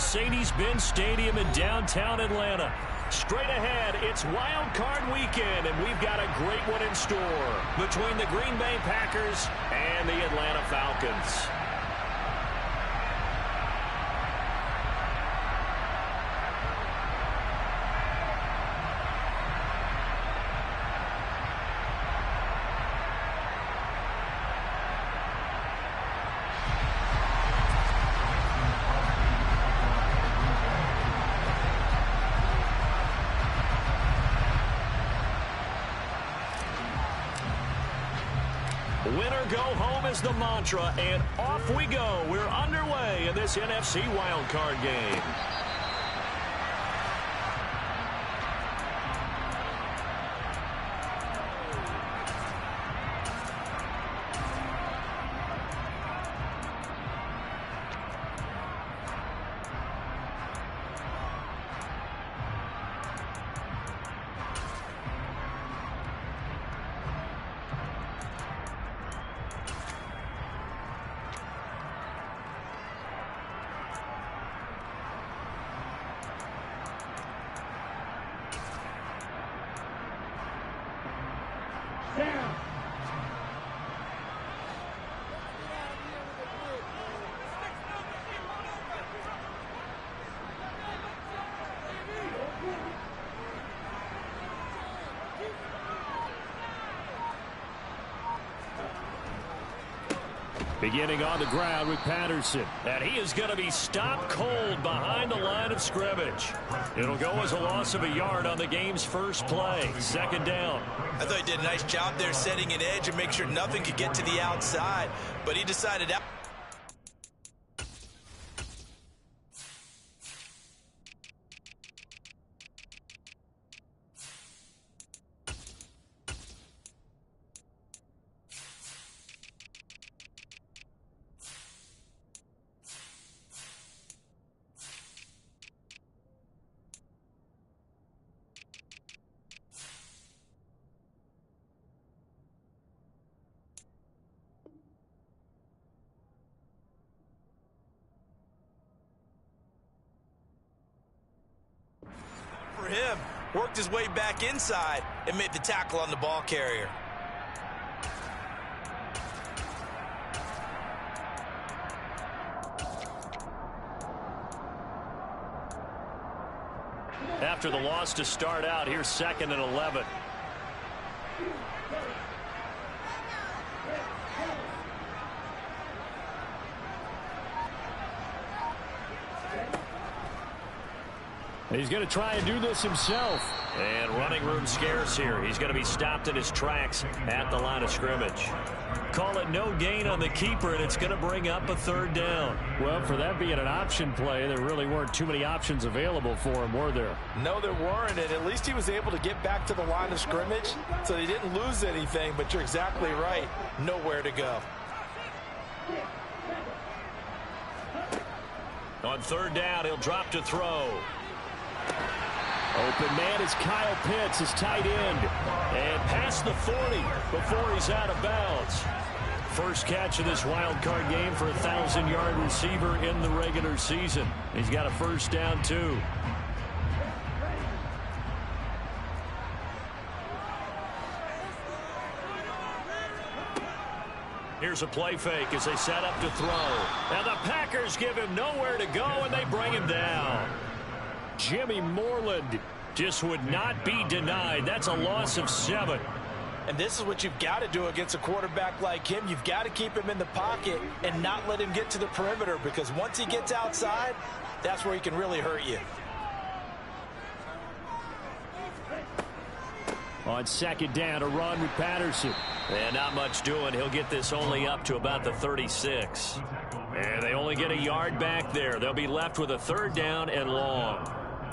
Mercedes-Benz Stadium in downtown Atlanta. Straight ahead, it's Wild Card Weekend, and we've got a great one in store between the Green Bay Packers and the Atlanta Falcons. Winner go home is the mantra, and off we go. We're underway in this NFC wildcard game. Beginning on the ground with Patterson. And he is going to be stopped cold behind the line of scrimmage. It'll go as a loss of a yard on the game's first play. Second down. I thought he did a nice job there setting an edge and make sure nothing could get to the outside. But he decided out. Him worked his way back inside and made the tackle on the ball carrier. After the loss to start out, here's 2nd and 11. He's going to try and do this himself. And running room scarce here. He's going to be stopped in his tracks at the line of scrimmage. Call it no gain on the keeper, and it's going to bring up a 3rd down. Well, for that being an option play, there really weren't too many options available for him, were there? No, there weren't, and at least he was able to get back to the line of scrimmage, so he didn't lose anything, but you're exactly right. Nowhere to go. On 3rd down, he'll drop to throw. Open man is Kyle Pitts, his tight end. And past the 40 before he's out of bounds. First catch of this wild card game for a 1,000-yard receiver in the regular season. He's got a first down, too. Here's a play fake as they set up to throw. And the Packers give him nowhere to go, and they bring him down. Jimmy Moreland just would not be denied. That's a loss of 7. And this is what you've got to do against a quarterback like him. You've got to keep him in the pocket and not let him get to the perimeter, because once he gets outside, that's where he can really hurt you. On 2nd down, a run with Patterson. And not much doing. He'll get this only up to about the 36. And they only get a yard back there. They'll be left with a 3rd down and long.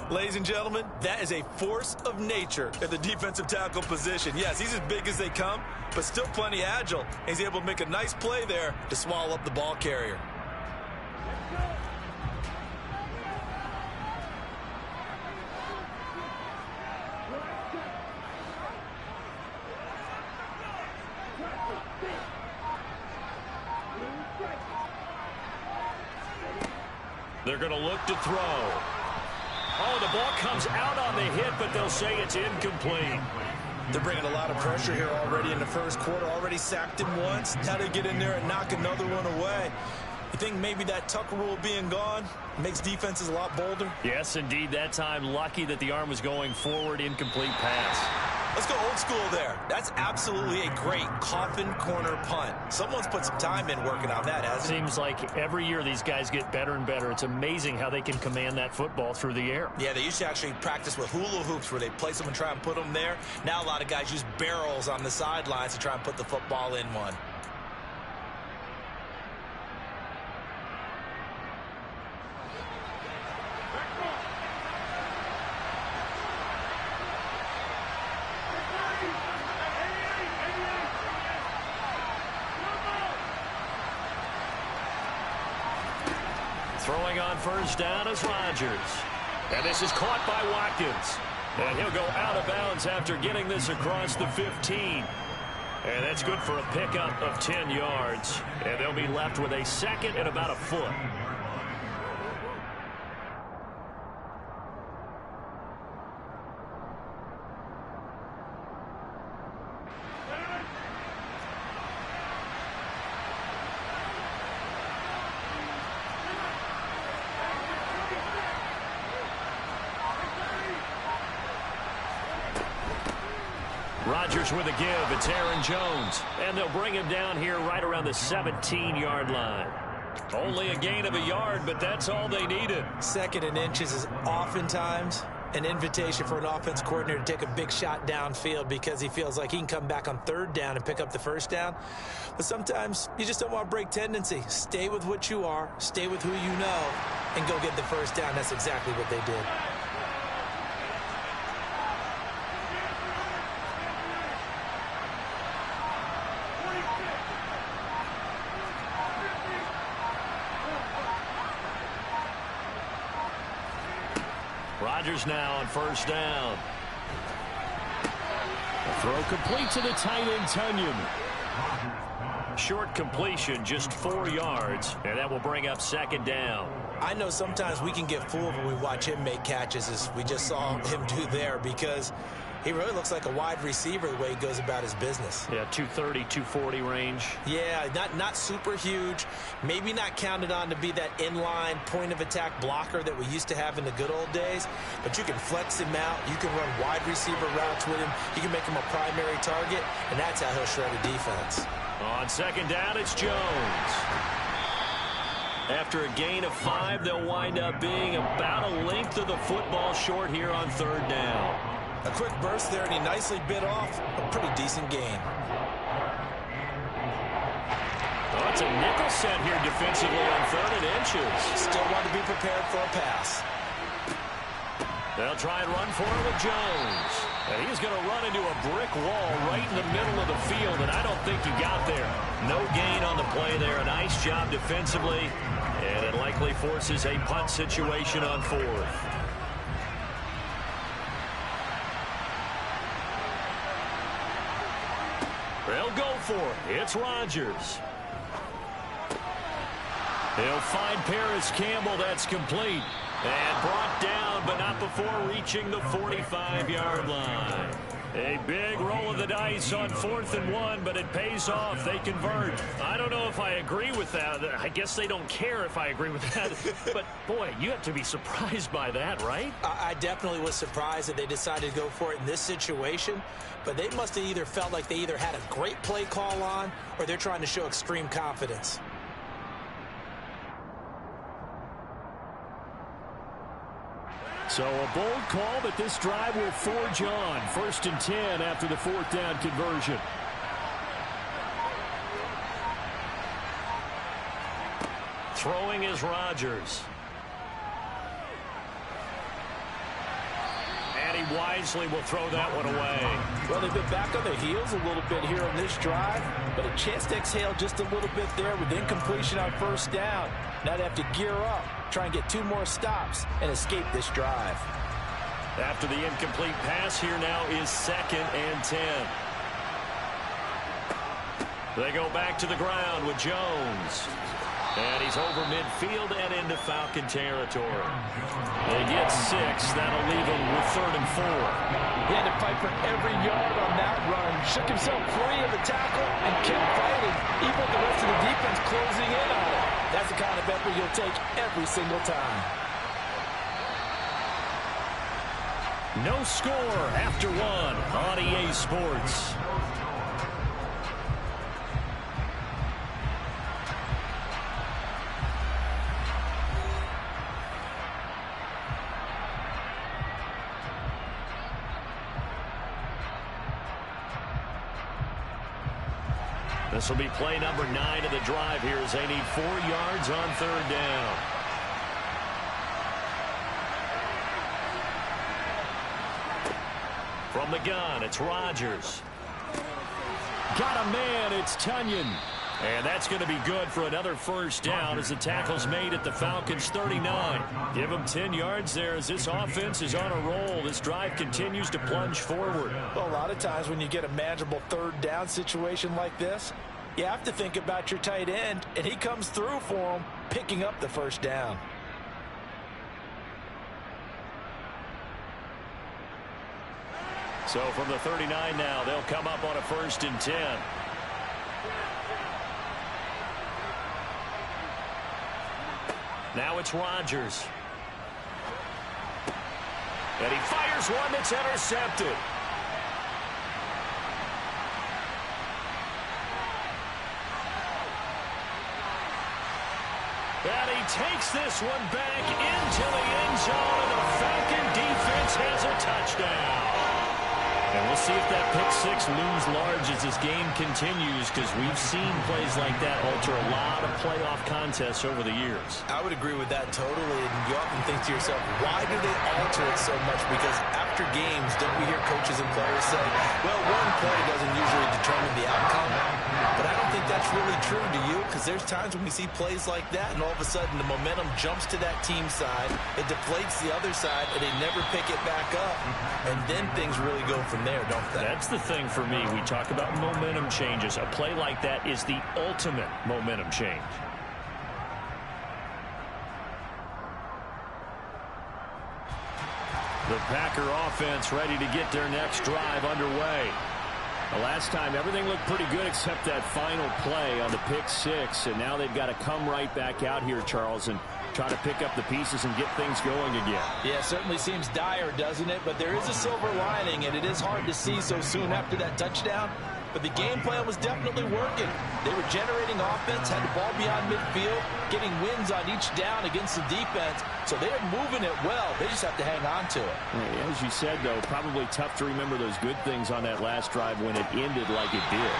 Ladies and gentlemen, that is a force of nature at the defensive tackle position. Yes, he's as big as they come, but still plenty agile. He's able to make a nice play there to swallow up the ball carrier. They're they're going to look to throw. Oh, the ball comes out on the hit, but they'll say it's incomplete. They're bringing a lot of pressure here already in the first quarter. Already sacked him once. Now they get in there and knock another one away. You think maybe that Tucker rule being gone makes defenses a lot bolder? Yes, indeed. That time, lucky that the arm was going forward. Incomplete pass. Let's go old school there. That's absolutely a great coffin corner punt. Someone's put some time in working on that, hasn't it? Seems like every year these guys get better and better. It's amazing how they can command that football through the air. Yeah, they used to actually practice with hula hoops where they place them and try and put them there. Now a lot of guys use barrels on the sidelines to try and put the football in one. Throwing on first down is Rodgers. And this is caught by Watkins. And he'll go out of bounds after getting this across the 15. And that's good for a pickup of 10 yards. And they'll be left with a second and about a foot. Rodgers with a give. It's Aaron Jones. And they'll bring him down here right around the 17-yard line. Only a gain of a yard, but that's all they needed. Second and inches is oftentimes an invitation for an offense coordinator to take a big shot downfield because he feels like he can come back on third down and pick up the first down. But sometimes you just don't want to break tendency. Stay with what you are, stay with who you know, and go get the first down. That's exactly what they did. Rodgers now on first down. A throw complete to the tight end, Tunyon. Short completion, just 4 yards, and that will bring up second down. I know sometimes we can get fooled when we watch him make catches, as we just saw him do there, because he really looks like a wide receiver the way he goes about his business. Yeah, 230, 240 range. Yeah, not super huge. Maybe not counted on to be that inline point-of-attack blocker that we used to have in the good old days. But you can flex him out. You can run wide receiver routes with him. You can make him a primary target, and that's how he'll shred a defense. On second down, it's Jones. After a gain of 5, they'll wind up being about a length of the football short here on third down. A quick burst there, and he nicely bit off a pretty decent gain. Oh, it's a nickel set here defensively on third and inches. Still want to be prepared for a pass. They'll try and run for it with Jones. And he's going to run into a brick wall right in the middle of the field, and I don't think he got there. No gain on the play there. A nice job defensively, and it likely forces a punt situation on fourth. They'll go for it. It's Rodgers. He'll find Paris Campbell. That's complete. And brought down, but not before reaching the 45-yard line. A big roll of the dice on 4th and 1, but it pays off. They convert. I don't know if I agree with that. I guess they don't care if I agree with that. But, boy, you have to be surprised by that, right? I definitely was surprised that they decided to go for it in this situation. But they must have either felt like they either had a great play call on or they're trying to show extreme confidence. So a bold call, but this drive will forge on. 1st and 10 after the 4th down conversion. Throwing is Rodgers. And he wisely will throw that one away. Well, they've been back on their heels a little bit here on this drive, but a chance to exhale just a little bit there with incompletion on first down. Now they have to gear up, try and get 2 more stops, and escape this drive. After the incomplete pass, here now is 2nd and 10. They go back to the ground with Jones. And he's over midfield and into Falcon territory. They get 6. That'll leave him with 3rd and 4. He had to fight for every yard on that run. Shook himself free of the tackle and kept fighting, even with the rest of the defense closing in on it. That's the kind of effort you'll take every single time. No score after 1 on EA Sports. This will be play number 9 of the drive here as they need 4 yards on 3rd down. From the gun, it's Rodgers. Got a man, it's Tunyon. And that's going to be good for another 1st down as the tackle's made at the Falcons' 39. Give them 10 yards there as this offense is on a roll. This drive continues to plunge forward. Well, a lot of times when you get a manageable 3rd down situation like this, you have to think about your tight end, and he comes through for him, picking up the 1st down. So from the 39 now, they'll come up on a 1st and 10. Now it's Rodgers. And he fires one that's intercepted. And he takes this one back into the end zone, and the Falcon defense has a touchdown. And we'll see if that pick 6 looms large as this game continues, because we've seen plays like that alter a lot of playoff contests over the years. I would agree with that totally, and you often think to yourself, why do they alter it so much? Because after games, don't we hear coaches and players say, well, one play doesn't usually determine the outcome. But I don't think that's really true, do you? Because there's times when we see plays like that, and all of a sudden the momentum jumps to that team side, it deflates the other side, and they never pick it back up. And then things really go from there, don't they? That's the thing for me. We talk about momentum changes. A play like that is the ultimate momentum change. The Packer offense ready to get their next drive underway. The last time, everything looked pretty good except that final play on the pick 6. And now they've got to come right back out here, Charles, and try to pick up the pieces and get things going again. Yeah, it certainly seems dire, doesn't it? But there is a silver lining, and it is hard to see so soon after that touchdown. But the game plan was definitely working. They were generating offense, had the ball beyond midfield, getting wins on each down against the defense. So they're moving it well. They just have to hang on to it. Yeah, as you said, though, probably tough to remember those good things on that last drive when it ended like it did.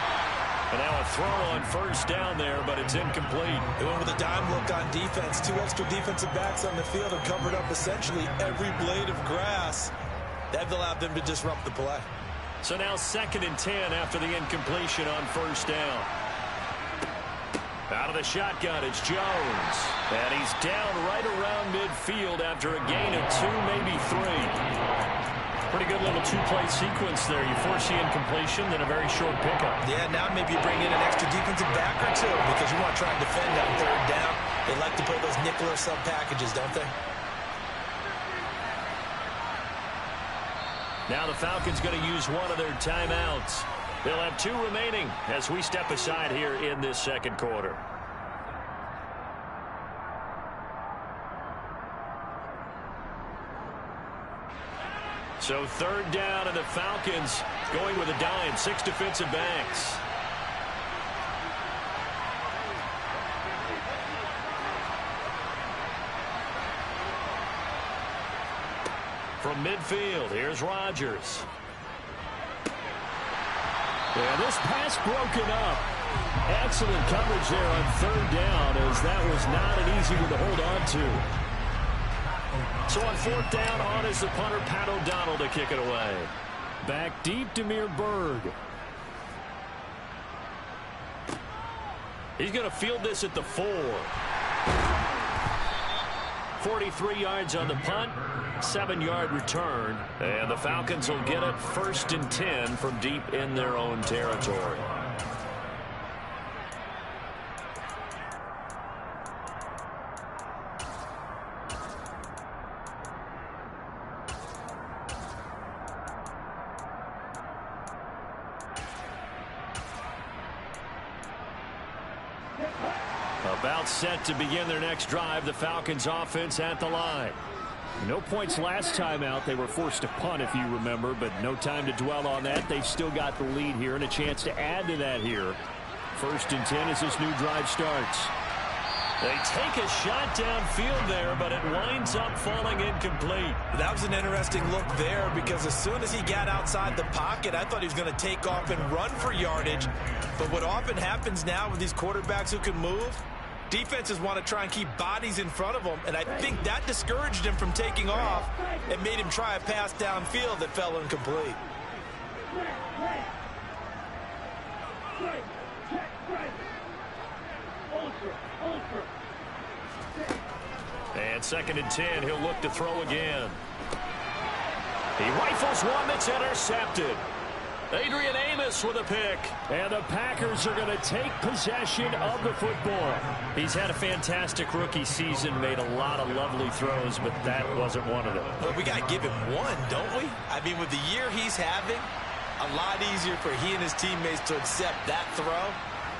And now a throw on 1st down there, but it's incomplete. They went with a dime look on defense. 2 extra defensive backs on the field and covered up essentially every blade of grass. That allowed them to disrupt the play. So now 2nd and 10 after the incompletion on 1st down. Out of the shotgun, it's Jones. And he's down right around midfield after a gain of 2, maybe 3. Pretty good little 2-play sequence there. You force the incompletion, then a very short pickup. Yeah, now maybe you bring in an extra defensive back or 2 because you want to try and defend on 3rd down. They like to play those nickel or sub packages, don't they? Now the Falcons going to use one of their timeouts. They'll have 2 remaining as we step aside here in this 2nd quarter. So 3rd down, and the Falcons going with a dime, 6 defensive backs. From midfield, here's Rodgers. And this pass broken up. Excellent coverage there on 3rd down, as that was not an easy one to hold on to. So on 4th down, on is the punter, Pat O'Donnell, to kick it away. Back deep, Demir Berg. He's going to field this at the 4. 43 yards on the punt, 7-yard return, and the Falcons will get it 1st and 10 from deep in their own territory. About set to begin their next drive, the Falcons offense at the line. No points last time out. They were forced to punt, if you remember, but no time to dwell on that. They've still got the lead here and a chance to add to that here. 1st and 10 as this new drive starts. They take a shot downfield there, but it winds up falling incomplete. That was an interesting look there because as soon as he got outside the pocket, I thought he was going to take off and run for yardage. But what often happens now with these quarterbacks who can move, defenses want to try and keep bodies in front of them, and I think that discouraged him from taking off and made him try a pass downfield that fell incomplete. And 2nd and 10, he'll look to throw again. He rifles one that's intercepted. Adrian Amos with a pick. And the Packers are going to take possession of the football. He's had a fantastic rookie season, made a lot of lovely throws, but that wasn't one of them. Well, we got to give him one, don't we? I mean, with the year he's having, a lot easier for he and his teammates to accept that throw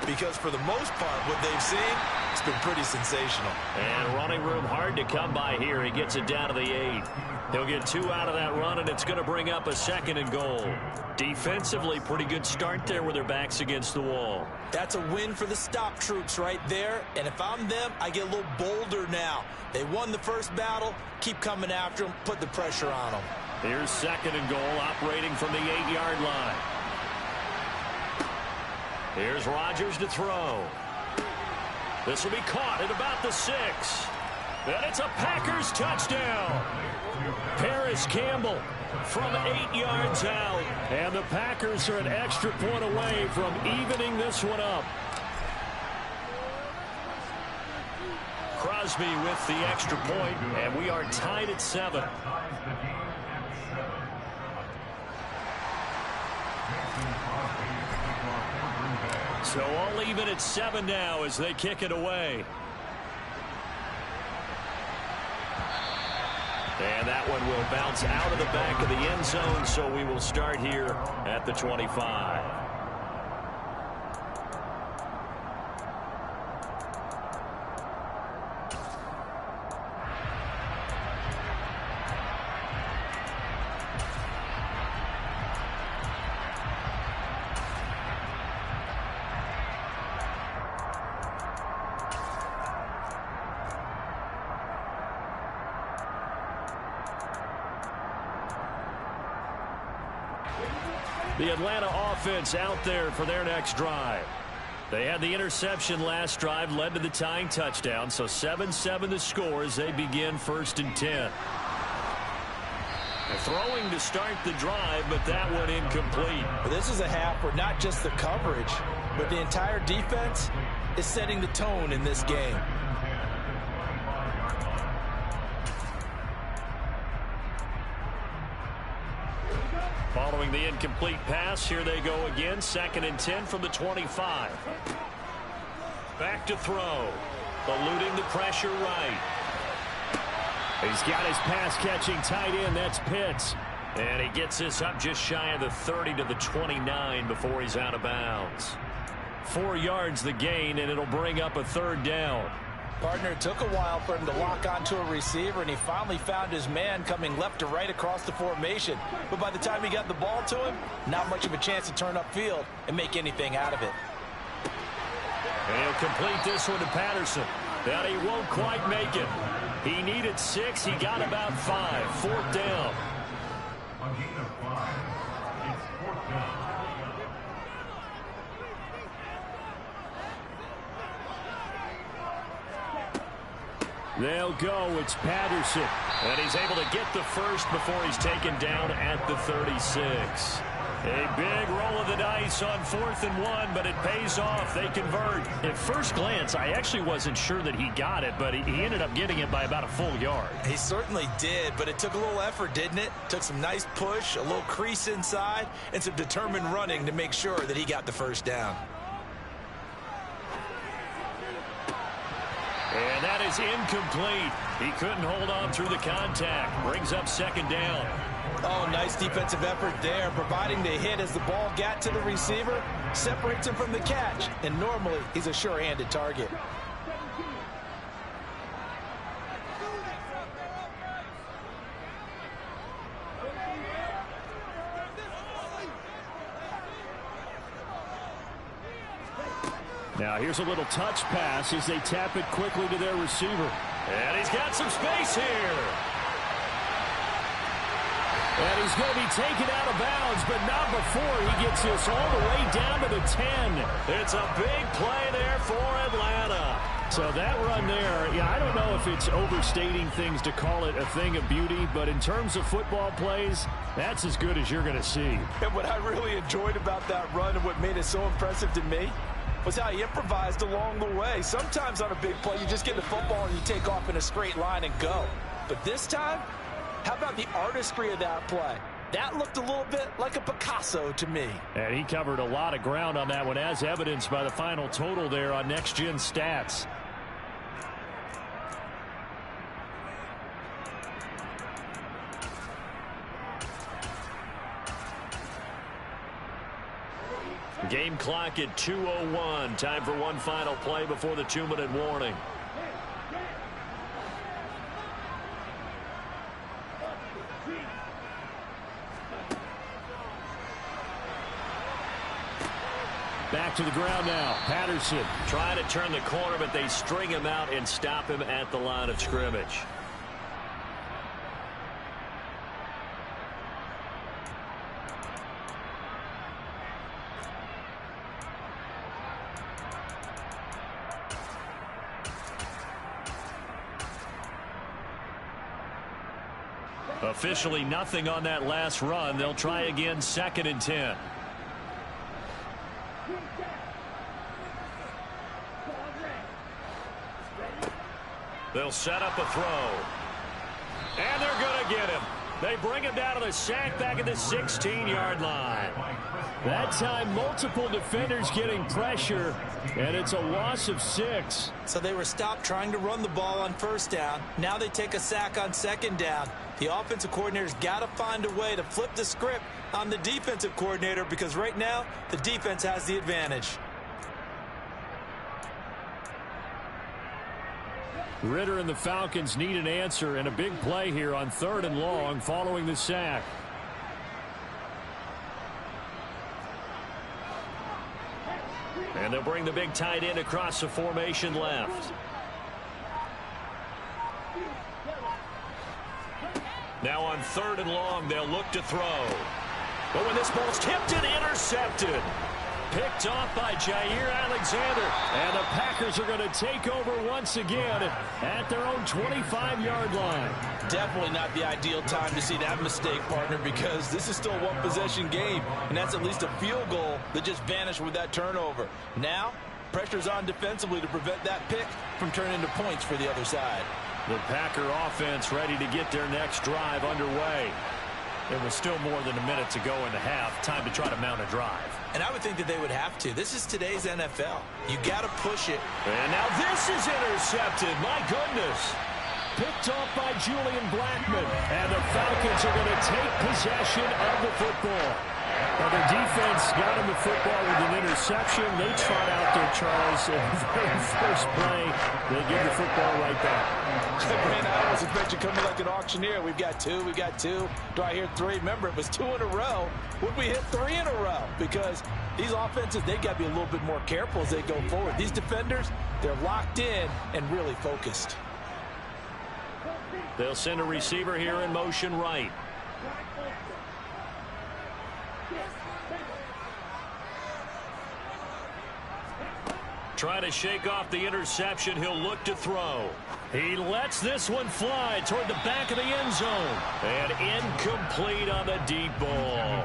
because for the most part, what they've seen, it's been pretty sensational. And running room hard to come by here. He gets it down to the 8. He'll get 2 out of that run, and it's going to bring up a 2nd and goal. Defensively, pretty good start there with their backs against the wall. That's a win for the stop troops right there. And if I'm them, I get a little bolder now. They won the first battle. Keep coming after them. Put the pressure on them. Here's 2nd and goal, operating from the 8-yard line. Here's Rodgers to throw. This will be caught at about the 6. And it's a Packers touchdown. Paris Campbell from 8 yards out. And the Packers are an extra point away from evening this one up. Crosby with the extra point, and we are tied at 7. So all even at 7 now as they kick it away. And that one will bounce out of the back of the end zone, so we will start here at the 25. The Atlanta offense out there for their next drive. They had the interception last drive, led to the tying touchdown, so 7-7 the score as they begin 1st and 10. They're throwing to start the drive, but that one incomplete. This is a half where not just the coverage, but the entire defense is setting the tone in this game. Following the incomplete pass, here they go again. 2nd and 10 from the 25. Back to throw. Eluding the pressure right. He's got his pass-catching tight end. That's Pitts. And he gets this up just shy of the 30 to the 29 before he's out of bounds. 4 yards the gain, and it'll bring up a 3rd down. Partner, it took a while for him to lock onto a receiver, and he finally found his man coming left to right across the formation. But by the time he got the ball to him, not much of a chance to turn upfield and make anything out of it. And he'll complete this one to Patterson. But he won't quite make it. He needed 6. He got about 5. 4th down. A gain of 5. It's 4th down. They'll go. It's Patterson. And he's able to get the first before he's taken down at the 36. A big roll of the dice on 4th and 1, but it pays off. They convert. At first glance, I actually wasn't sure that he got it, but he ended up getting it by about a full yard. He certainly did, but it took a little effort, didn't it? Took some nice push, a little crease inside, and some determined running to make sure that he got the first down. And that is incomplete. He couldn't hold on through the contact. Brings up 2nd down. Oh, nice defensive effort there, providing the hit as the ball got to the receiver, separates him from the catch, and normally he's a sure-handed target. Now here's a little touch pass as they tap it quickly to their receiver. And he's got some space here. And he's going to be taken out of bounds, but not before he gets this all the way down to the 10. It's a big play there for Atlanta. So that run there, yeah, I don't know if it's overstating things to call it a thing of beauty, but in terms of football plays, that's as good as you're going to see. And what I really enjoyed about that run and what made it so impressive to me was how he improvised along the way. Sometimes on a big play, you just get the football and you take off in a straight line and go. But this time, how about the artistry of that play? That looked a little bit like a Picasso to me. And he covered a lot of ground on that one, as evidenced by the final total there on Next Gen Stats. Game clock at 2:01. Time for one final play before the 2-minute warning. Back to the ground now. Patterson trying to turn the corner, but they string him out and stop him at the line of scrimmage. Officially nothing on that last run. They'll try again, 2nd and 10. They'll set up a throw. And they're going to get him. They bring him down to the sack back at the 16-yard line. That time, multiple defenders getting pressure, and it's a loss of 6. So they were stopped trying to run the ball on 1st down. Now they take a sack on 2nd down. The offensive coordinator's got to find a way to flip the script on the defensive coordinator, because right now the defense has the advantage. Ritter and the Falcons need an answer, and a big play here on 3rd and long following the sack. And they'll bring the big tight end across the formation left. Now on 3rd and long, they'll look to throw. But when this ball's tipped and intercepted. Picked off by Jair Alexander. And the Packers are going to take over once again at their own 25-yard line. Definitely not the ideal time to see that mistake, partner, because this is still a one-possession game, and that's at least a field goal that just vanished with that turnover. Now, pressure's on defensively to prevent that pick from turning into points for the other side. The Packer offense ready to get their next drive underway. There was still more than a minute to go in the half. Time to try to mount a drive. And I would think that they would have to. This is today's NFL. You got to push it. And now this is intercepted. My goodness. Picked off by Julian Blackmon. And the Falcons are going to take possession of the football. Well, the defense got him the football with an interception. They trot out there, Charles, in the very first play. They give the football right back. Man, I almost expect you coming like an auctioneer. We've got two. Do I hear 3? Remember, it was 2 in a row. Would we hit 3 in a row? Because these offenses, they got to be a little bit more careful as they go forward. These defenders, they're locked in and really focused. They'll send a receiver here in motion right. Try to shake off the interception. He'll look to throw. He lets this one fly toward the back of the end zone. And incomplete on the deep ball.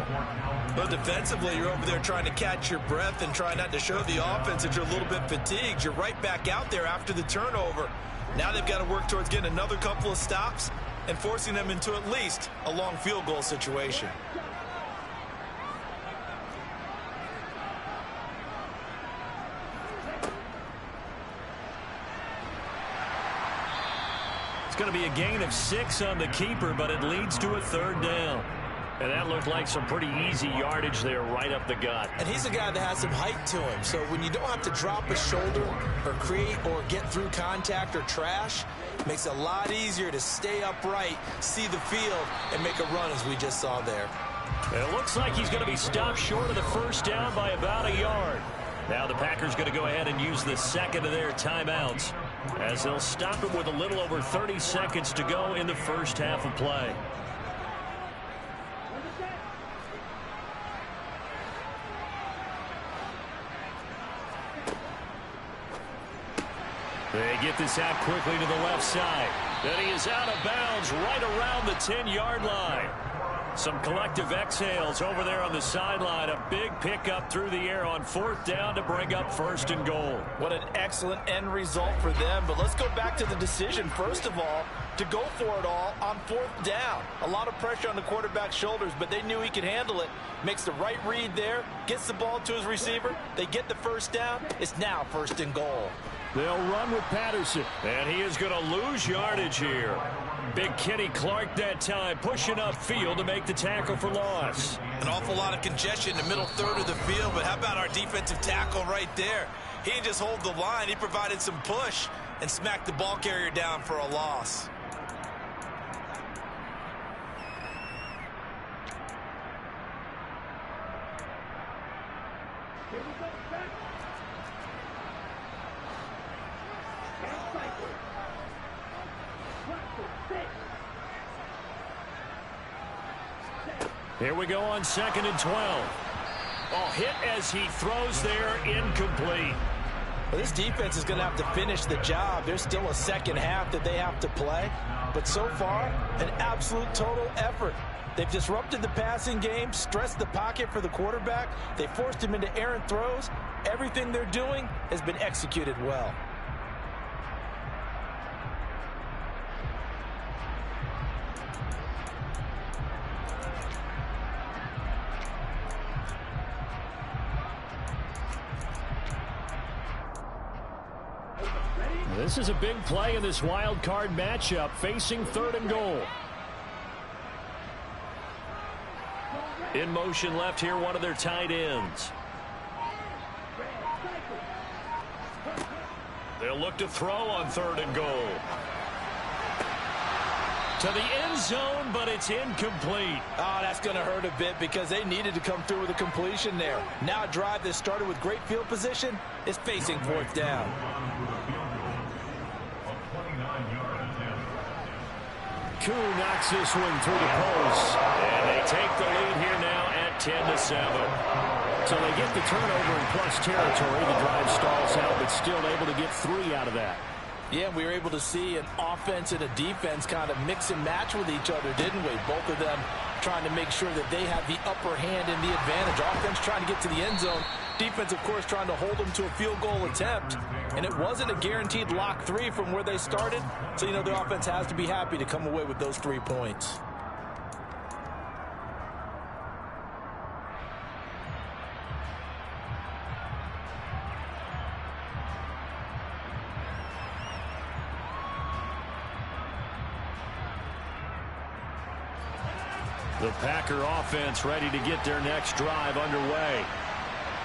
But defensively, you're over there trying to catch your breath and try not to show the offense that you're a little bit fatigued. You're right back out there after the turnover. Now they've got to work towards getting another couple of stops and forcing them into at least a long field goal situation. It's going to be a gain of 6 on the keeper, but it leads to a 3rd down. And that looked like some pretty easy yardage there right up the gut. And he's a guy that has some height to him. So when you don't have to drop a shoulder or create or get through contact or trash, it makes it a lot easier to stay upright, see the field, and make a run as we just saw there. It looks like he's going to be stopped short of the 1st down by about a yard. Now the Packers going to go ahead and use the second of their timeouts as they'll stop it with a little over 30 seconds to go in the first half of play. They get this out quickly to the left side. Then he is out of bounds right around the 10-yard line. Some collective exhales over there on the sideline. A big pickup through the air on 4th down to bring up 1st and goal. What an excellent end result for them. But let's go back to the decision, first of all, to go for it all on 4th down. A lot of pressure on the quarterback's shoulders, but they knew he could handle it. Makes the right read there, gets the ball to his receiver. They get the 1st down. It's now 1st and goal. They'll run with Patterson, and he is going to lose yardage here. Big Kenny Clark that time, pushing upfield to make the tackle for loss. An awful lot of congestion in the middle third of the field, but how about our defensive tackle right there? He didn't just hold the line, he provided some push and smacked the ball carrier down for a loss. Here we go on 2nd and 12. Oh, hit as he throws there, incomplete. Well, this defense is going to have to finish the job. There's still a second half that they have to play. But so far, an absolute total effort. They've disrupted the passing game, stressed the pocket for the quarterback. They forced him into errant throws. Everything they're doing has been executed well. This is a big play in this wild card matchup, facing 3rd and goal. In motion left here, one of their tight ends. They'll look to throw on 3rd and goal. To the end zone, but it's incomplete. Oh, that's going to hurt a bit because they needed to come through with a completion there. Now a drive that started with great field position is facing 4th down. Koo knocks this one through the post. And they take the lead here now at 10-7. So they get the turnover in plus territory. The drive stalls out, but still able to get 3 out of that. Yeah, we were able to see an offense and a defense kind of mix and match with each other, didn't we? Both of them trying to make sure that they have the upper hand and the advantage. Offense trying to get to the end zone. Defense, of course, trying to hold them to a field goal attempt. And it wasn't a guaranteed lock 3 from where they started. So, you know, the offense has to be happy to come away with those 3 points. The Packer offense ready to get their next drive underway.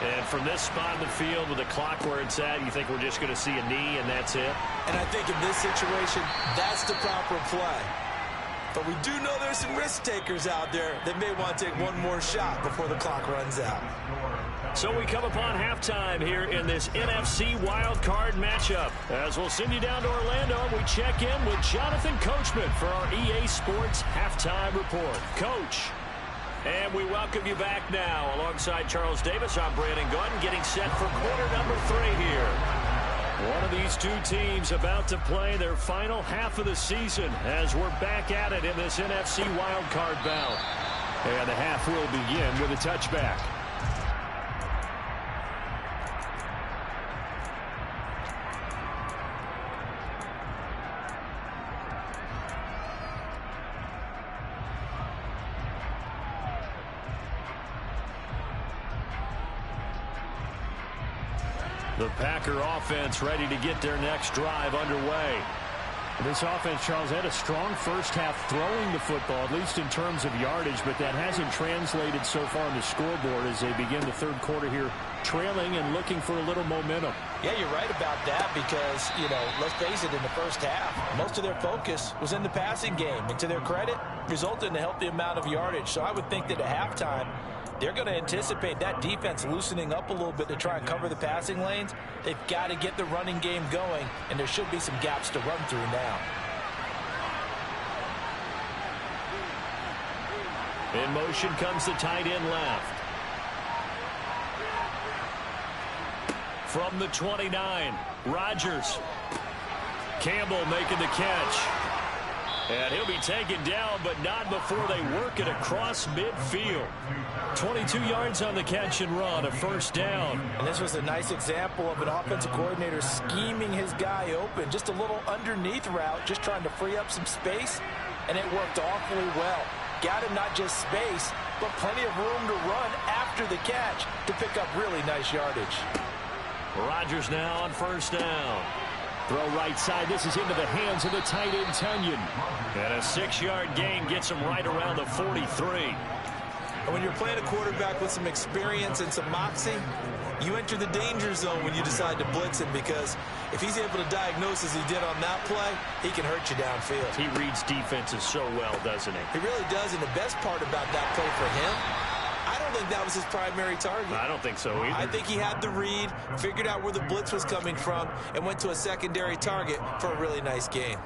And from this spot in the field with the clock where it's at, you think we're just going to see a knee and that's it? And I think in this situation, that's the proper play. But we do know there's some risk takers out there that may want to take one more shot before the clock runs out. So we come upon halftime here in this NFC wild card matchup. As we'll send you down to Orlando, we check in with Jonathan Coachman for our EA Sports halftime report. Coach. And we welcome you back now. Alongside Charles Davis, I'm Brandon Gunn, getting set for quarter number 3 here. One of these two teams about to play their final half of the season as we're back at it in this NFC wildcard bout. And the half will begin with a touchback. The Packer offense ready to get their next drive underway. This offense, Charles, had a strong first half throwing the football, at least in terms of yardage, but that hasn't translated so far on the scoreboard as they begin the third quarter here, trailing and looking for a little momentum. Yeah, you're right about that because, you know, let's face it, in the first half, most of their focus was in the passing game. And to their credit, resulted in a healthy amount of yardage. So I would think that at halftime, they're going to anticipate that defense loosening up a little bit to try and cover the passing lanes. They've got to get the running game going, and there should be some gaps to run through now. In motion comes the tight end left. From the 29, Rodgers. Campbell making the catch. And he'll be taken down, but not before they work it across midfield. 22 yards on the catch and run, a first down. And this was a nice example of an offensive coordinator scheming his guy open. Just a little underneath route, just trying to free up some space, and it worked awfully well. Got him not just space, but plenty of room to run after the catch to pick up really nice yardage. Rodgers now on first down. Throw right side. This is into the hands of the tight end, Tunyon. And a 6-yard gain gets him right around the 43. And when you're playing a quarterback with some experience and some moxie, you enter the danger zone when you decide to blitz him, because if he's able to diagnose as he did on that play, he can hurt you downfield. He reads defenses so well, doesn't he? He really does, and the best part about that play for him, I don't think that was his primary target. I don't think so either. I think he had the read, figured out where the blitz was coming from, and went to a secondary target for a really nice gain.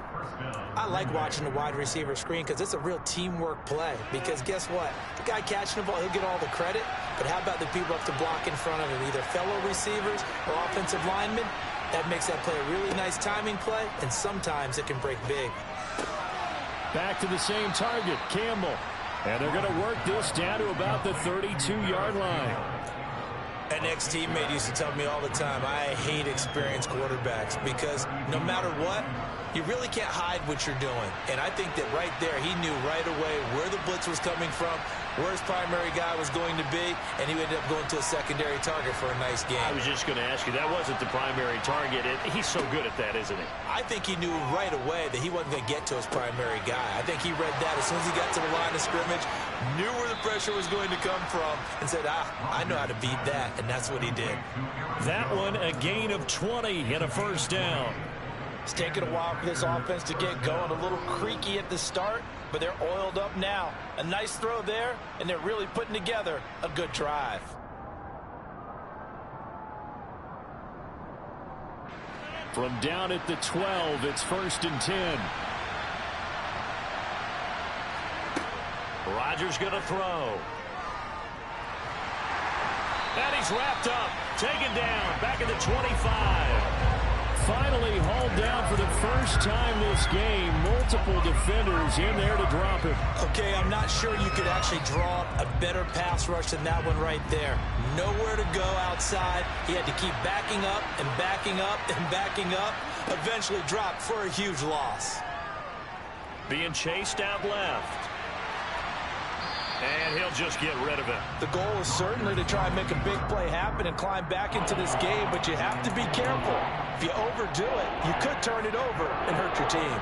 I like watching the wide receiver screen because it's a real teamwork play. Because guess what? The guy catching the ball, he'll get all the credit. But how about the people up to block in front of him, either fellow receivers or offensive linemen? That makes that play a really nice timing play, and sometimes it can break big. Back to the same target, Campbell. And they're going to work this down to about the 32-yard line. An ex-teammate used to tell me all the time, I hate experienced quarterbacks, because no matter what, you really can't hide what you're doing. And I think that right there, he knew right away where the blitz was coming from, where his primary guy was going to be, and he ended up going to a secondary target for a nice game. I was just going to ask you, that wasn't the primary target. He's so good at that, isn't he? I think he knew right away that he wasn't going to get to his primary guy. I think he read that as soon as he got to the line of scrimmage, knew where the pressure was going to come from, and said, I know how to beat that, and that's what he did. That one, a gain of 20 and a first down. It's taken a while for this offense to get going. A little creaky at the start, but they're oiled up now. A nice throw there, and they're really putting together a good drive. From down at the 12, it's 1st and 10. Rodgers going to throw. And he's wrapped up, taken down, back at the 25. Finally hauled down for the first time this game. Multiple defenders in there to drop him. Okay, I'm not sure you could actually draw up a better pass rush than that one right there. Nowhere to go outside. He had to keep backing up and backing up and backing up. Eventually dropped for a huge loss. Being chased out left. And he'll just get rid of it. The goal is certainly to try and make a big play happen and climb back into this game, but you have to be careful. If you overdo it, you could turn it over and hurt your team.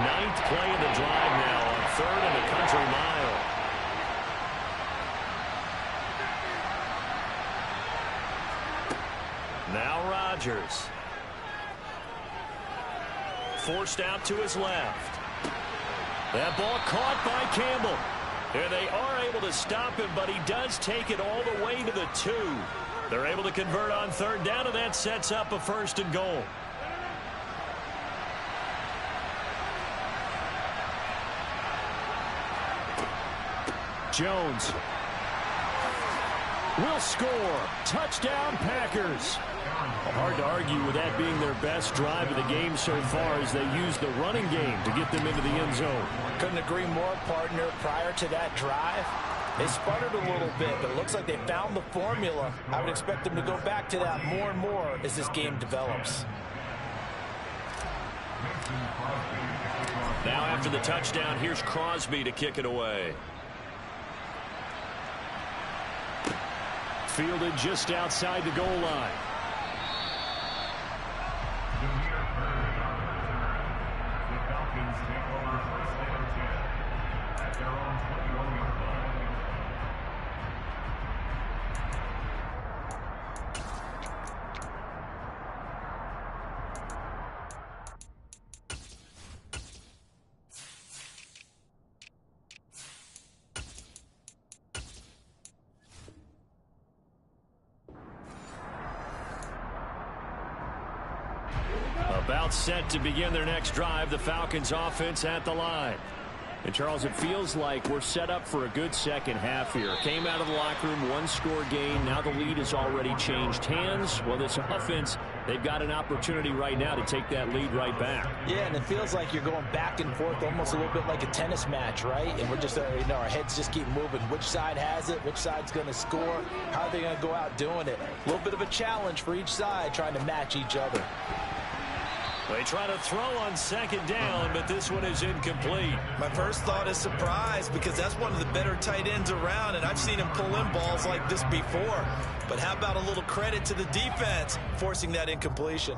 Ninth play of the drive now on 3rd and a country mile. Now Rodgers. Forced out to his left. That ball caught by Campbell. And they are able to stop him, but he does take it all the way to the 2. They're able to convert on 3rd down, and that sets up a 1st and goal. Jones will score. Touchdown, Packers. Hard to argue with that being their best drive of the game so far, as they use the running game to get them into the end zone. Couldn't agree more, partner. Prior to that drive, they sputtered a little bit, but it looks like they found the formula. I would expect them to go back to that more and more as this game develops. Now after the touchdown, here's Crosby to kick it away. Fielded just outside the goal line. The Falcons take over 1st and 10 at their own 21-yard line. About set to begin their next drive, the Falcons offense at the line. And, Charles, it feels like we're set up for a good second half here. Came out of the locker room, one-score game. Now the lead has already changed hands. Well, this offense, they've got an opportunity right now to take that lead right back. Yeah, and it feels like you're going back and forth almost a little bit like a tennis match, right? And we're just, our heads just keep moving. Which side has it? Which side's going to score? How are they going to go out doing it? A little bit of a challenge for each side trying to match each other. They try to throw on second down, but this one is incomplete. My first thought is surprise because that's one of the better tight ends around, and I've seen him pull in balls like this before. But how about a little credit to the defense forcing that incompletion?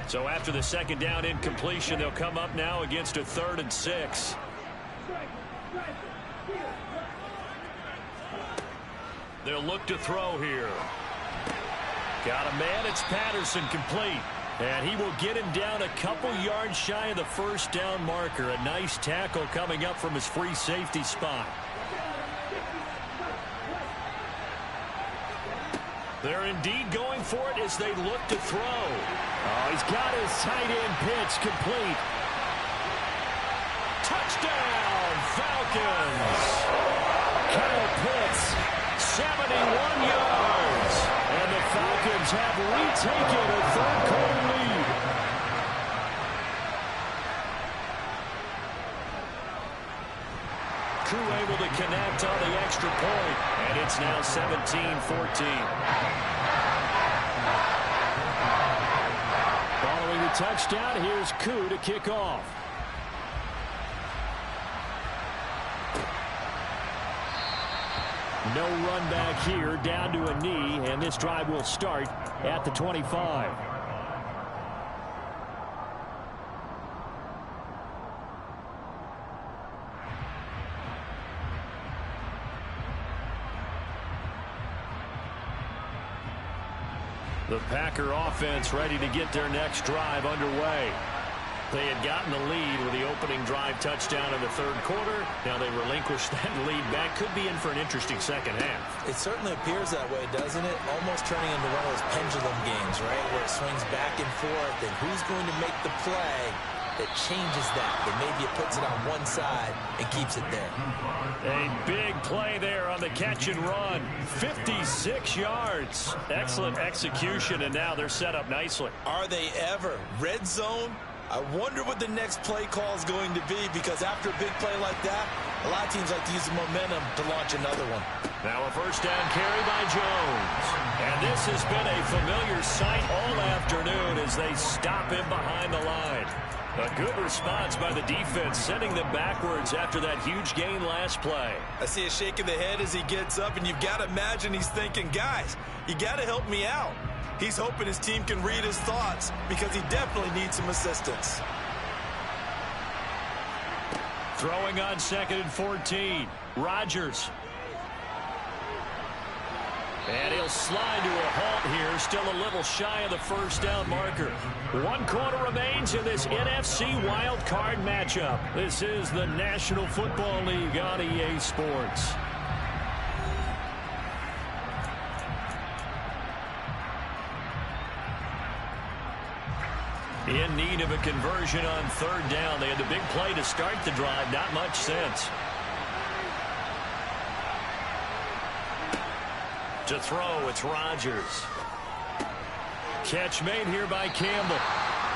So after the second down incompletion, they'll come up now against a 3rd and 6. They'll look to throw here. Got a man. It's Patterson, complete. And he will get him down a couple yards shy of the first down marker. A nice tackle coming up from his free safety spot. They're indeed going for it as they look to throw. Oh, he's got his tight end pitch complete. Touchdown, Falcons. Kyle Pitts, 71 yards. And the Falcons have retaken a 3rd quarter lead. Crew able to connect on the extra point, and it's now 17-14. Following the touchdown, here's Koo to kick off. No run back here, down to a knee, and this drive will start at the 25. The Packer offense ready to get their next drive underway. They had gotten the lead with the opening drive touchdown in the 3rd quarter. Now they relinquished that lead back. Could be in for an interesting second half. It certainly appears that way, doesn't it? Almost turning into one of those pendulum games, right? Where it swings back and forth, and who's going to make the play that changes that maybe it puts it on one side and keeps it there. A big play there on the catch and run. 56 yards. Excellent execution, and now they're set up nicely. Are they ever? Red zone? I wonder what the next play call is going to be, because after a big play like that, a lot of teams like to use the momentum to launch another one. Now a first down carry by Jones. And this has been a familiar sight all afternoon as they stop him behind the line. A good response by the defense, sending them backwards after that huge gain last play. I see a shake of the head as he gets up, and you've got to imagine he's thinking, guys, you got to help me out. He's hoping his team can read his thoughts because he definitely needs some assistance. Throwing on 2nd and 14. Rodgers. And he'll slide to a halt here, still a little shy of the first down marker. 1 quarter remains in this NFC wild card matchup. This is the National Football League on EA Sports. In need of a conversion on 3rd down. They had the big play to start the drive. Not much sense. To throw, it's Rodgers. Catch made here by Campbell.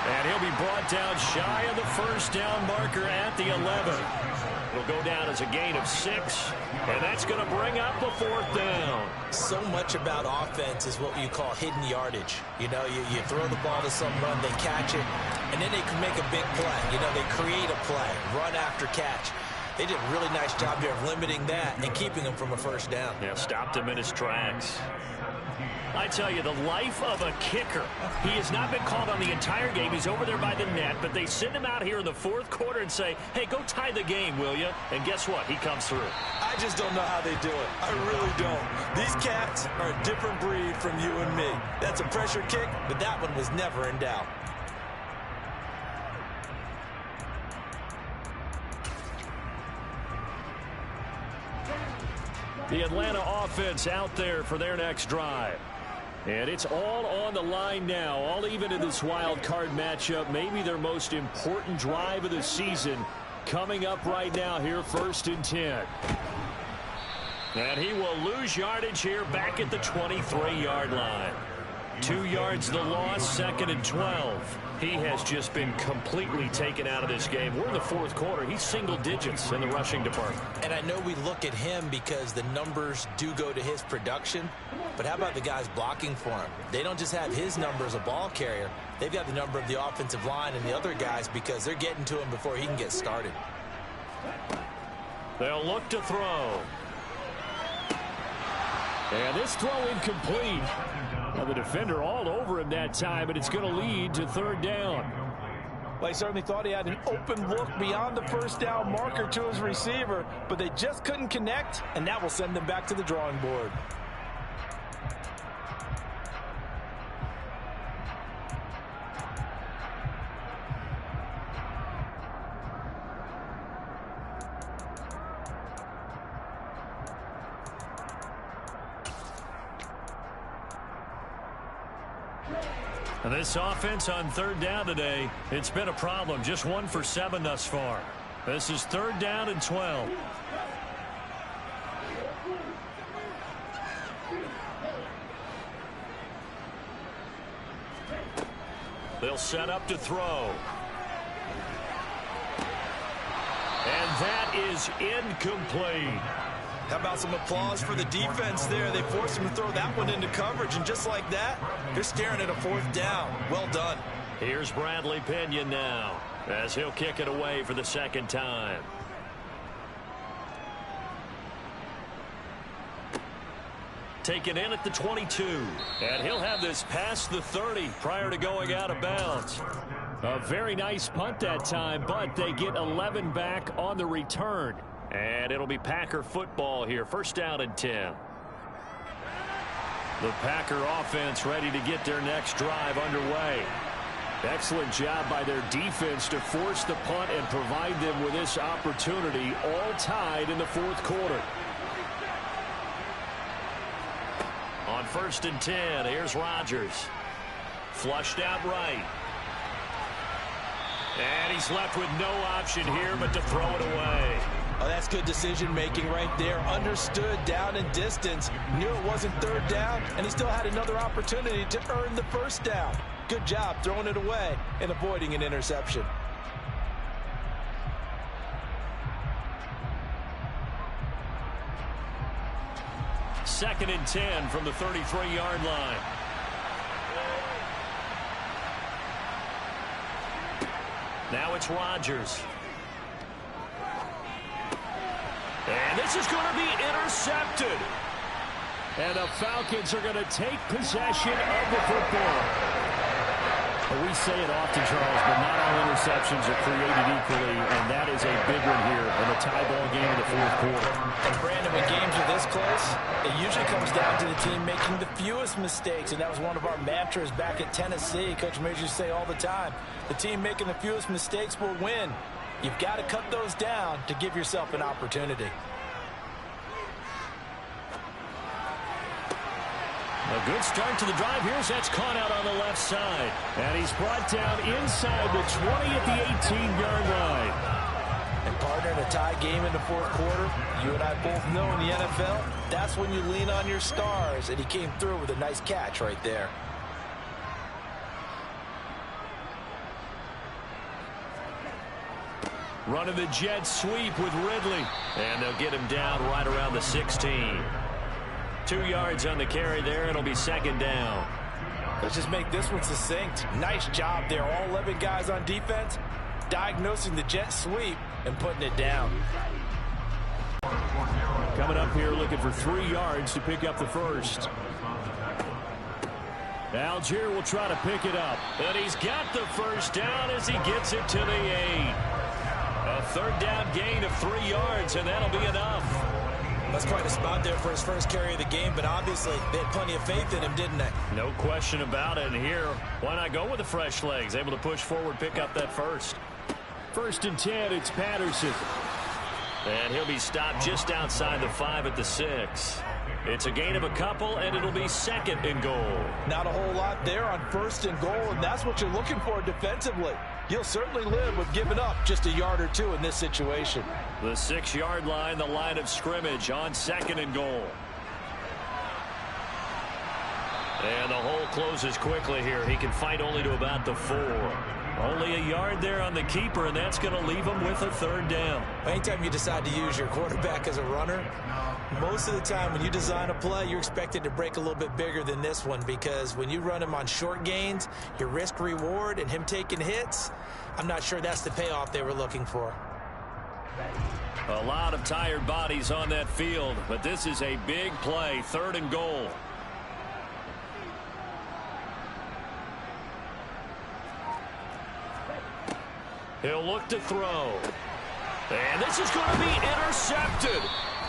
And he'll be brought down shy of the first down marker at the 11. It'll go down as a gain of 6. And that's going to bring up the 4th down. So much about offense is what you call hidden yardage. You know, you throw the ball to someone, they catch it, and then they can make a big play. You know, they create a play, run after catch. They did a really nice job here of limiting that and keeping him from a first down. Yeah, stopped him in his tracks. I tell you, the life of a kicker. He has not been called on the entire game. He's over there by the net, but they send him out here in the 4th quarter and say, hey, go tie the game, will you? And guess what? He comes through. I just don't know how they do it. I really don't. These cats are a different breed from you and me. That's a pressure kick, but that one was never in doubt. The Atlanta offense out there for their next drive. And it's all on the line now, all even in this wild card matchup. Maybe their most important drive of the season coming up right now here, 1st and 10. And he will lose yardage here back at the 23-yard line. 2 yards the loss, 2nd and 12. He has just been completely taken out of this game. We're in the 4th quarter. He's single digits in the rushing department. And I know we look at him because the numbers do go to his production. But how about the guys blocking for him? They don't just have his number as a ball carrier. They've got the number of the offensive line and the other guys because they're getting to him before he can get started. They'll look to throw. And this throw incomplete. Now the defender all over him that time, and it's going to lead to 3rd down. Well, he certainly thought he had an open look beyond the 1st down marker to his receiver, but they just couldn't connect, and that will send them back to the drawing board. And this offense on 3rd down today, it's been a problem. Just 1 for 7 thus far. This is 3rd down and 12. They'll set up to throw. And that is incomplete. How about some applause for the defense there? They forced him to throw that one into coverage, and just like that, they're staring at a 4th down. Well done. Here's Bradley Pinion now as he'll kick it away for the 2nd time. Taken in at the 22. And he'll have this past the 30 prior to going out of bounds. A very nice punt that time, but they get 11 back on the return. And it'll be Packer football here. 1st down and 10. The Packer offense ready to get their next drive underway. Excellent job by their defense to force the punt and provide them with this opportunity, all tied in the 4th quarter. On 1st and 10, here's Rodgers. Flushed out right. And he's left with no option here but to throw it away. Oh, that's good decision-making right there. Understood down and distance. Knew it wasn't 3rd down, and he still had another opportunity to earn the 1st down. Good job throwing it away and avoiding an interception. Second and 10 from the 33-yard line. Now it's Rodgers. And this is going to be intercepted. And the Falcons are going to take possession of the football. We say it often, Charles, but not all interceptions are created equally, and that is a big one here in a tie ball game in the 4th quarter. And Brandon, when games are this close, it usually comes down to the team making the fewest mistakes, and that was one of our mantras back at Tennessee. Coach Majors say all the time, the team making the fewest mistakes will win. You've got to cut those down to give yourself an opportunity. A good start to the drive. Here's that's caught out on the left side. And he's brought down inside the 20 at the 18-yard line. And partner, in a tie game in the 4th quarter, you and I both know in the NFL, that's when you lean on your stars. And he came through with a nice catch right there. Running the jet sweep with Ridley. And they'll get him down right around the 16. 2 yards on the carry there. It'll be 2nd down. Let's just make this one succinct. Nice job there. All 11 guys on defense diagnosing the jet sweep and putting it down. Coming up here looking for 3 yards to pick up the 1st. Algier will try to pick it up. And he's got the 1st down as he gets it to the 8. A 3rd down gain of 3 yards, and that'll be enough. That's quite a spot there for his first carry of the game, but obviously they had plenty of faith in him, didn't they? No question about it. And here, why not go with the fresh legs? Able to push forward, pick up that 1st. 1st and 10, it's Patterson. And he'll be stopped just outside the 5 at the 6. It's a gain of a couple, and it'll be second and goal. Not a whole lot there on first and goal, and that's what you're looking for defensively. You'll certainly live with giving up just a yard or two in this situation. The 6-yard line, the line of scrimmage on second and goal. And the hole closes quickly here. He can fight only to about the 4. Only a yard there on the keeper, and that's going to leave him with a third down. Anytime you decide to use your quarterback as a runner, most of the time when you design a play, you're expected to break a little bit bigger than this one, because when you run him on short gains, your risk-reward and him taking hits, I'm not sure that's the payoff they were looking for. A lot of tired bodies on that field, but this is a big play, third and goal. He'll look to throw. And this is going to be intercepted.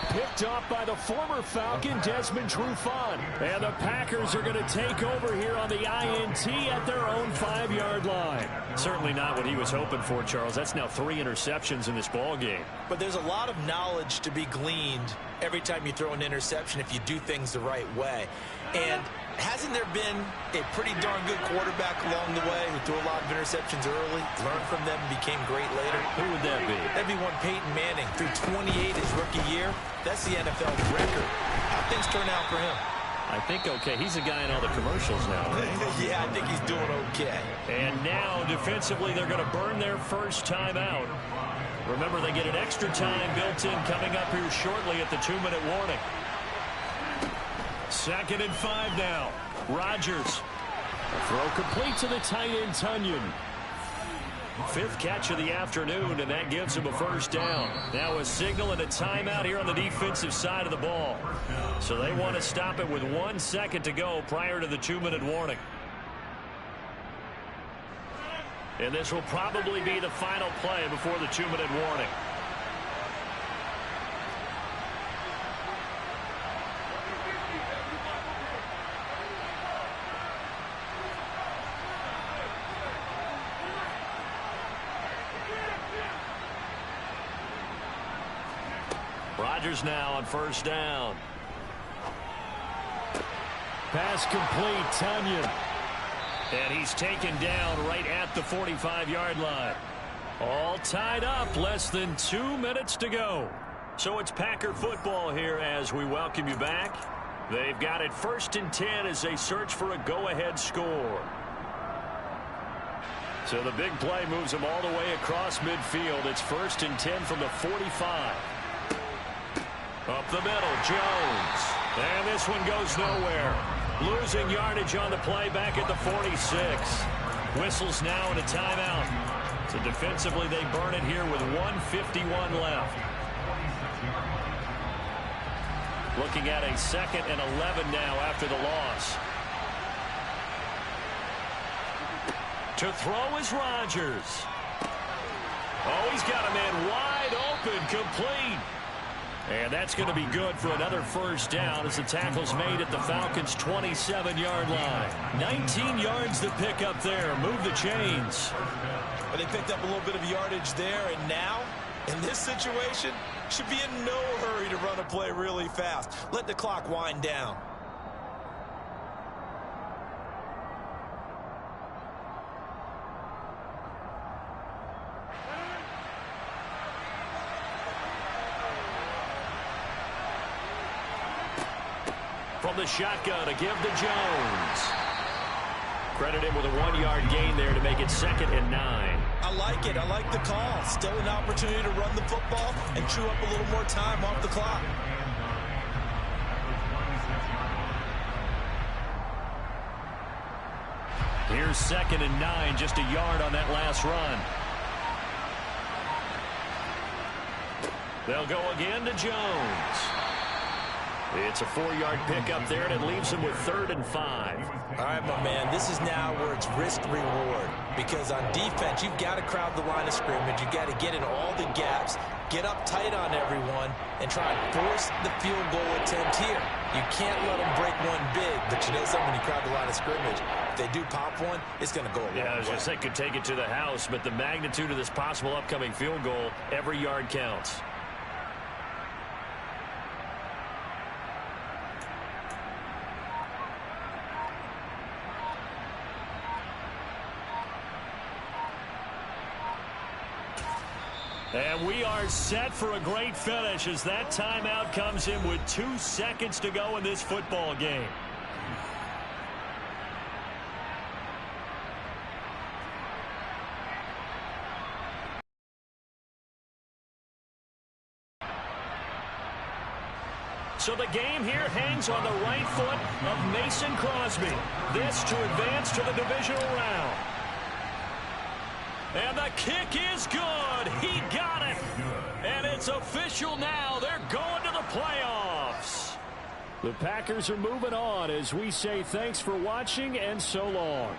Picked off by the former Falcon, Desmond Trufant. And the Packers are going to take over here on the INT at their own 5-yard line. Certainly not what he was hoping for, Charles. That's now 3 interceptions in this ball game. But there's a lot of knowledge to be gleaned every time you throw an interception if you do things the right way. And hasn't there been a pretty darn good quarterback along the way who threw a lot of interceptions early, learned from them, and became great later? Who would that be? That'd be one Peyton Manning. Threw 28 his rookie year. That's the NFL record. How things turn out for him? I think okay. He's a guy in all the commercials now. Yeah, I think he's doing okay. And now, defensively, they're going to burn their first time out. Remember, they get an extra time built in coming up here shortly at the 2-minute warning. 2nd and 5 now. Rodgers. A throw complete to the tight end, Tunyon. 5th catch of the afternoon, and that gives him a first down. Now a signal and a timeout here on the defensive side of the ball. So they want to stop it with 1 second to go prior to the 2-minute warning. And this will probably be the final play before the 2-minute warning. Rodgers now on first down. Pass complete, Tunyon. And he's taken down right at the 45-yard line. All tied up, less than 2 minutes to go. So it's Packer football here as we welcome you back. They've got it 1st and 10 as they search for a go-ahead score. So the big play moves them all the way across midfield. It's 1st and 10 from the 45. Up the middle, Jones. And this one goes nowhere. Losing yardage on the play back at the 46. Whistles now and a timeout. So defensively, they burn it here with 1:51 left. Looking at a 2nd and 11 now after the loss. To throw is Rodgers. Oh, he's got a man wide open, complete. And that's going to be good for another first down as the tackle's made at the Falcons' 27-yard line. 19 yards to pick up there. Move the chains. But they picked up a little bit of yardage there, and now, in this situation, should be in no hurry to run a play really fast. Let the clock wind down. From the shotgun to give to Jones. Credit him with a 1-yard gain there to make it 2nd and 9. I like it. I like the call. Still an opportunity to run the football and chew up a little more time off the clock. Here's 2nd and 9, just a yard on that last run. They'll go again to Jones. It's a 4-yard pickup there, and it leaves him with 3rd and 5. All right, my man, this is now where it's risk-reward. Because on defense, you've got to crowd the line of scrimmage. You've got to get in all the gaps, get up tight on everyone, and try and force the field goal attempt here. You can't let them break one big, but you know something, when you crowd the line of scrimmage, if they do pop one, it's going to go a long way. Yeah, I was going to say, could take it to the house, but the magnitude of this possible upcoming field goal, every yard counts. And we are set for a great finish as that timeout comes in with 2 seconds to go in this football game. So the game here hangs on the right foot of Mason Crosby. This to advance to the divisional round. And the kick is good. He got it. And it's official now. They're going to the playoffs. The Packers are moving on as we say thanks for watching and so long.